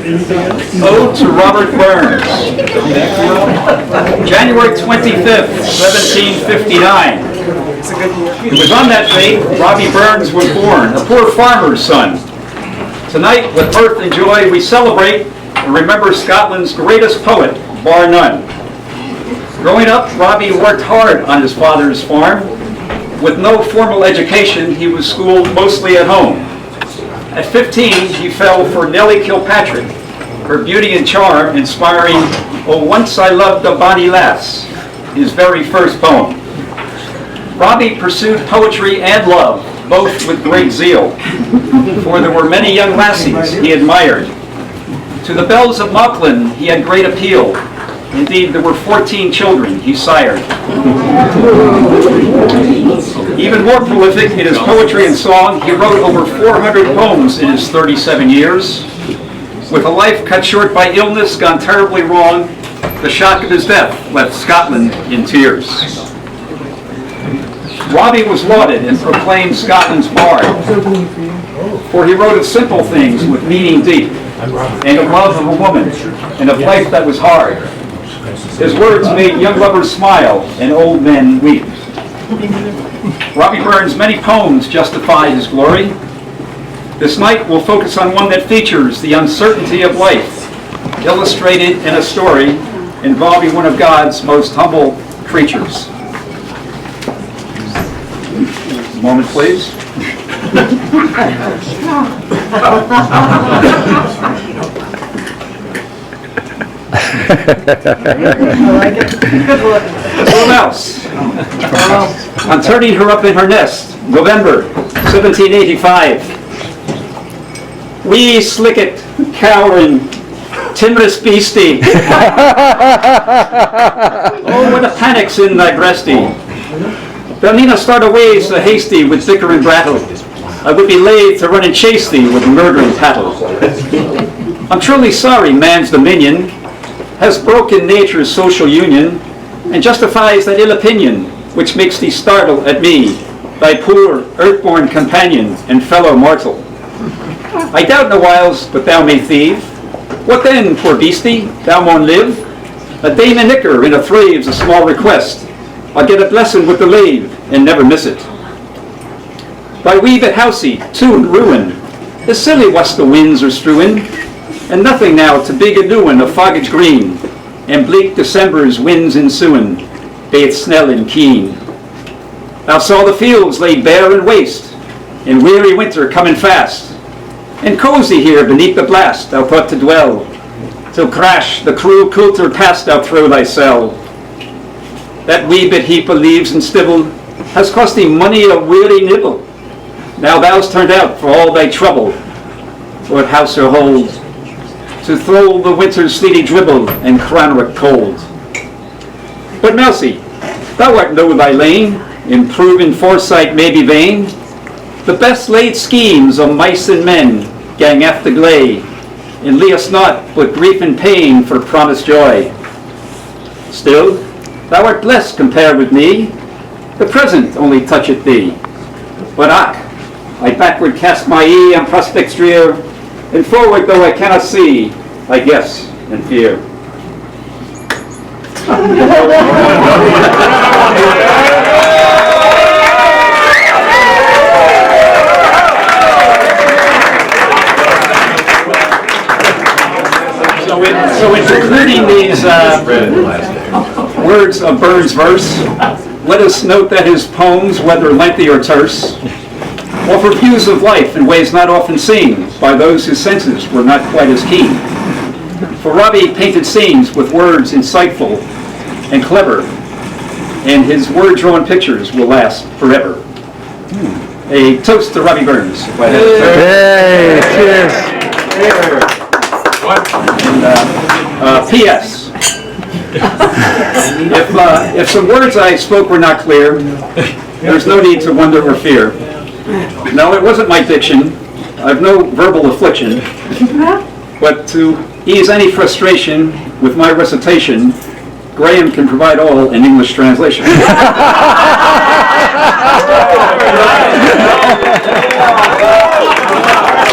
Ode to Robert Burns. January 25th, 1759. It was on that date Robbie Burns was born, a poor farmer's son. Tonight, with mirth and joy, we celebrate and remember Scotland's greatest poet, bar none. Growing up, Robbie worked hard on his father's farm. With no formal education, he was schooled mostly at home. At 15, he fell for Nellie Kilpatrick, her beauty and charm inspiring "Oh, Once I Loved a Bonny Lass," his very first poem. Robbie pursued poetry and love, both with great zeal, for there were many young lassies he admired. To the belles of Mauchline he had great appeal. Indeed, there were 14 children he sired. Even more prolific in his poetry and song, he wrote over 400 poems in his 37 years. With a life cut short by illness gone terribly wrong, the shock of his death left Scotland in tears. Robbie was lauded and proclaimed Scotland's bard, for he wrote of simple things with meaning deep, and of love of a woman, and of life that was hard. His words made young lovers smile and old men weep. Robbie Burns' many poems justify his glory. This night we'll focus on one that features the uncertainty of life, illustrated in a story involving one of God's most humble creatures. A moment, please. A little mouse. On turning her up in her nest, November 1785. Wee slicket, cowering, timorous beastie. Oh, what a panic's in thy breasty. Thou needna start away so hasty with bicker and brattle. I would be laith to run and chase thee with murdering tattle. I'm truly sorry man's dominion has broken nature's social union, and justifies that ill opinion which makes thee startle at me, thy poor earth-born companion and fellow mortal. I doubt no whiles but thou may thieve. What then, poor beastie, thou maun live? A dame and knicker in a thrave's a small request. I'll get a blessing with the lave and never miss it. Thy wee bit housey, too in ruin, is silly what's the winds are strewing, and nothing now to big a new one of foggage green, and bleak December's winds ensuing, baith snell and keen. Thou saw the fields laid bare and waste, in weary winter coming fast, and cozy here beneath the blast thou thought to dwell, till crash the cruel coulter passed thou through thy cell. That wee bit heap of leaves and stibble has cost thee money a weary nibble. Now thou's turned out for all thy trouble, Lord house or hold, to throw the winter's sleety dribble and Cranwick cold. But Mousie, thou art know thy lane, improving foresight may be vain. The best laid schemes of mice and men gang after gley, and leave us not but grief and pain for promised joy. Still, thou art blessed compared with me, the present only toucheth thee. But I backward cast my eye on prospects drear, and forward though I cannot see, I guess and fear. So in concluding these words of Burns' verse, let us note that his poems, whether lengthy or terse, offer views of life in ways not often seen by those whose senses were not quite as keen. For Robbie painted scenes with words insightful and clever, and his word-drawn pictures will last forever. A toast to Robbie Burns. Hey, cheers. And P.S. If some words I spoke were not clear, there's no need to wonder or fear. No, it wasn't my diction. I've no verbal affliction. But to ease any frustration with my recitation, Graham can provide all an English translation.